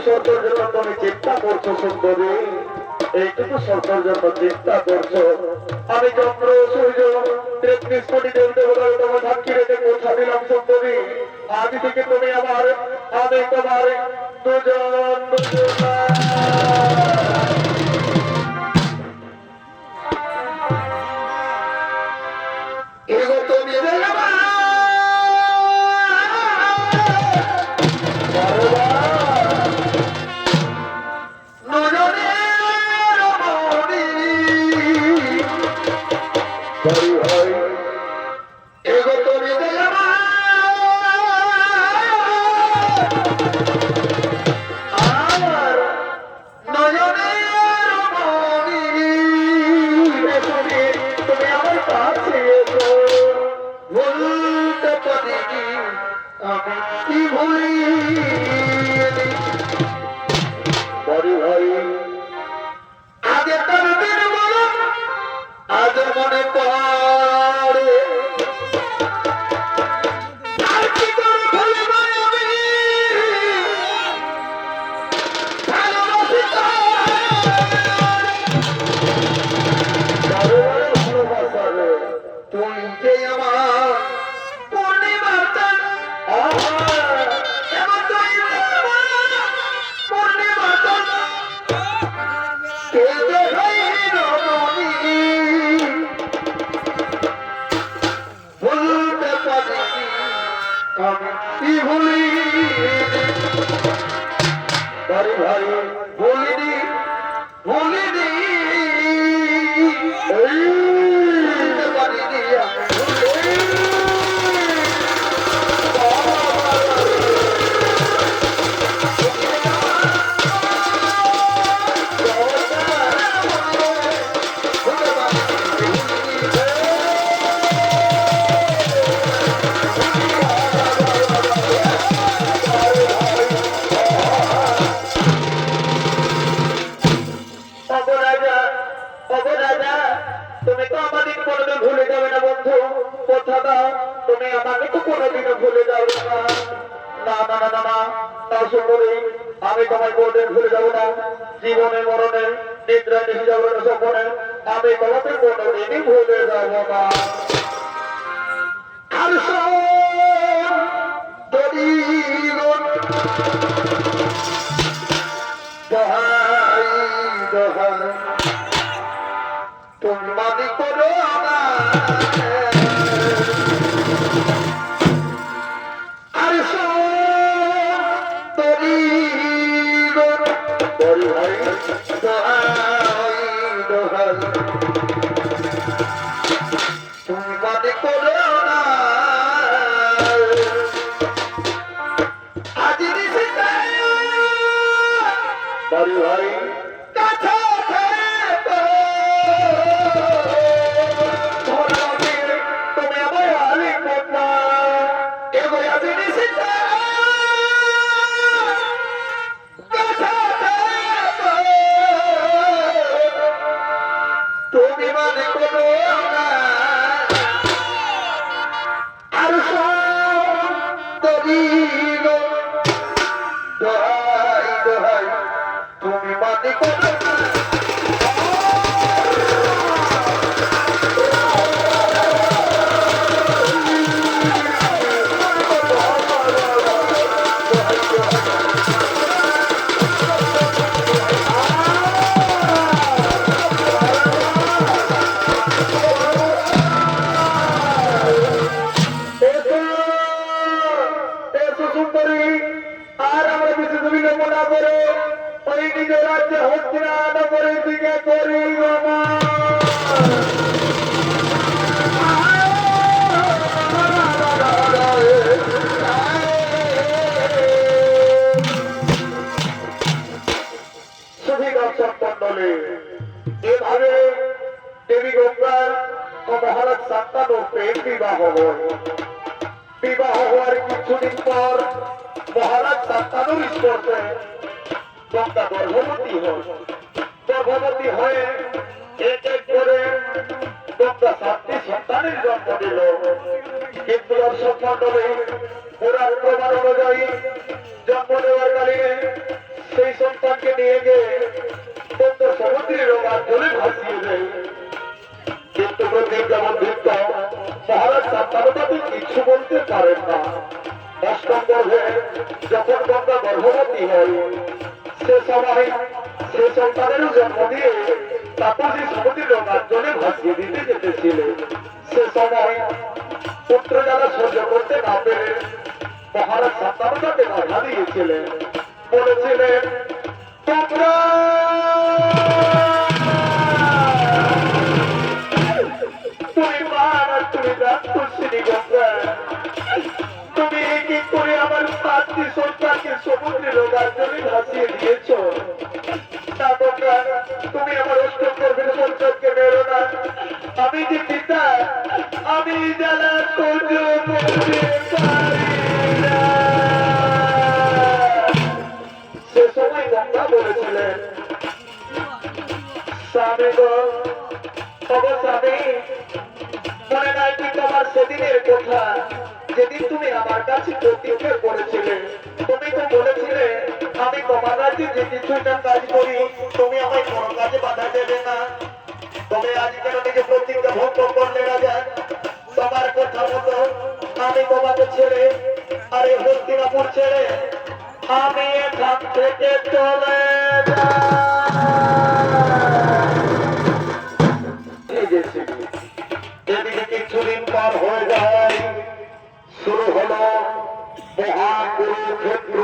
সরকার জন্য তুমি চিন্তা করছো সুন্দরী, এইটুকু সরকার জন্য চিন্তা করছো। আমি চন্দ্র সূর্য 33 কোটি দেব দেবতার তোমার সাক্ষী রেখে কথা দিলাম সুন্দরী, আজ থেকে তুমি আমার, আমি তোমার দুজন এগো তুমি আমি তোমায় কোনোদিন ভুলে যাবো না, জীবনে মরণে নিদ্রা নিশে যাবো না, স্বপ্নে আমি তোমাকে কোনোদিনই ভুলে যাবো না। আর তুমি মানি করো না এভাবে দেবী গঙ্গার ও মহারাজ শান্তানুর প্রেম বিবাহ হয়। বিবাহ হওয়ার কিছুদিন পর মহারাজ শান্তানুর স্পর্শে গঙ্গা গর্ভবতী হয়। গর্ভবতী হয়ে এক এক করে গঙ্গা 7টি সন্তানের জন্ম দিল। কিন্তু দর্শক মন্ডলী পুরাণ প্রমাণ অনুযায়ী জন্ম দেওয়ার কালীনে সেই সন্তানকে নিয়ে গিয়ে বন্ধ সমুদ্রের জলে ভাসিয়ে দেয়। কিন্তু প্রদীপ যেমন বৃদ্ধ মহারাজ শান্তনুবাবু কিছু বলতে পারেন না। অষ্টম গর্ভে যখন গঙ্গা গর্ভবতী হয় সে সময় সে সন্তানেরও জন্ম দিয়ে তাপসী সমুদ্রের জলে ভাসিয়ে দিতে যেতেছিলেন। সে সময় পুত্র জ্বালা সহ্য করতে না পেরে মহারাজ শান্তনুকে বাধা দিয়েছিলেন, বলেছিলেন তোমরা তুমি মান আর তুমি রাক্ষসিনী গঙ্গা, তুমি কি করে আমার পাত্রী সন্তানকে সমুদ্রের জলে ভাসিয়ে দিয়েছ? না গঙ্গা, তুমি আমার অষ্টম গর্ভের সন্তানকে মেরো না। আমি যে পিতা, আমি জ্বালা সহ্য করতে পারি না। সে সময় গঙ্গা বলেছিলেন, স্বামী গো, স্বামী, মনে নাই কি তোমার সেদিনের কথা, যেদিন তুমি আমার কাছে প্রতিজ্ঞা করেছিলে? তুমি তো বলেছিলে আমি তোমার রাজ্যে যে কিছু একটা কাজ করি তুমি আমায় কোনো কাজে বাধা দেবে না। তবে আজ কেন নিজে প্রতিজ্ঞা ভঙ্গ করলে রাজা? তোমার কথা মতো আমি তোমাকে ছেড়ে আরে হস্তিনাপুর ছেড়ে আমি এখান থেকে চলে এদিকে কিছুদিন পার হয়ে যায়, শুরু হলো মহাকুরুক্ষেত্র